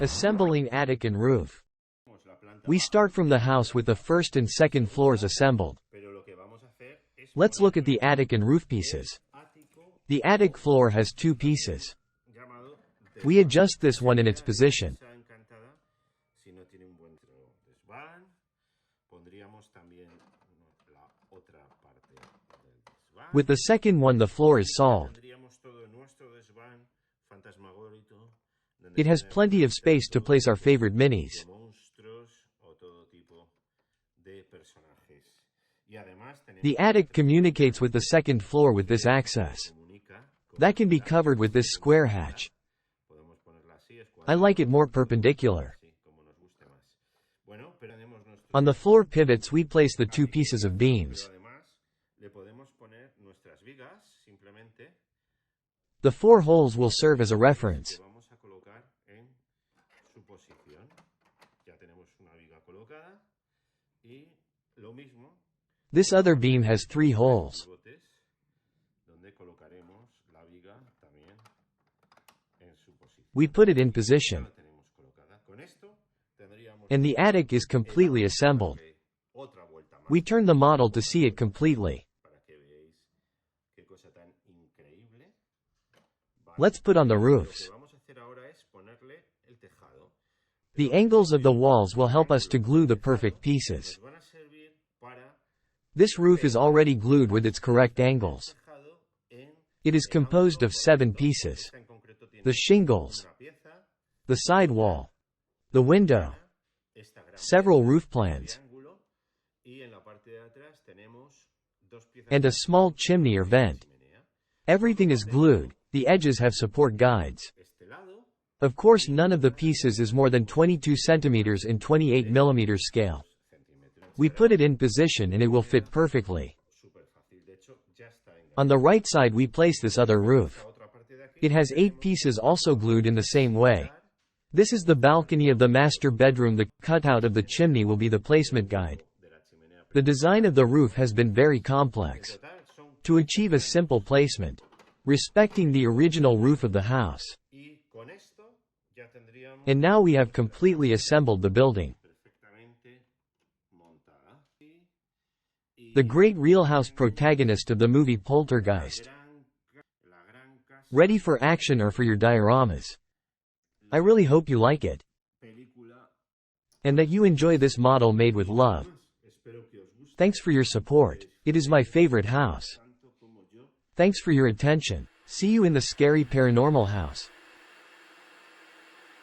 Assembling attic and roof. We start from the house with the first and second floors assembled. Let's look at the attic and roof pieces. The attic floor has two pieces. We adjust this one in its position. With the second one, the floor is solved. It has plenty of space to place our favorite minis. The attic communicates with the second floor with this access. That can be covered with this square hatch. I like it more perpendicular. On the floor pivots we place the two pieces of beams. The four holes will serve as a reference. This other beam has three holes. We put it in position. And the attic is completely assembled. We turn the model to see it completely. Let's put on the roofs. The angles of the walls will help us to glue the perfect pieces. This roof is already glued with its correct angles. It is composed of 7 pieces. The shingles, the side wall, the window, several roof plans, and a small chimney or vent. Everything is glued. The edges have support guides. Of course, none of the pieces is more than 22 centimeters in 28 millimeters scale. We put it in position and it will fit perfectly. On the right side we place this other roof. It has 8 pieces also glued in the same way. This is the balcony of the master bedroom. The cutout of the chimney will be the placement guide. The design of the roof has been very complex to achieve a simple placement, respecting the original roof of the house. And now we have completely assembled the building. The great real house protagonist of the movie Poltergeist. Ready for action or for your dioramas. I really hope you like it. And that you enjoy this model made with love. Thanks for your support. It is my favorite house. Thanks for your attention. See you in the scary paranormal house.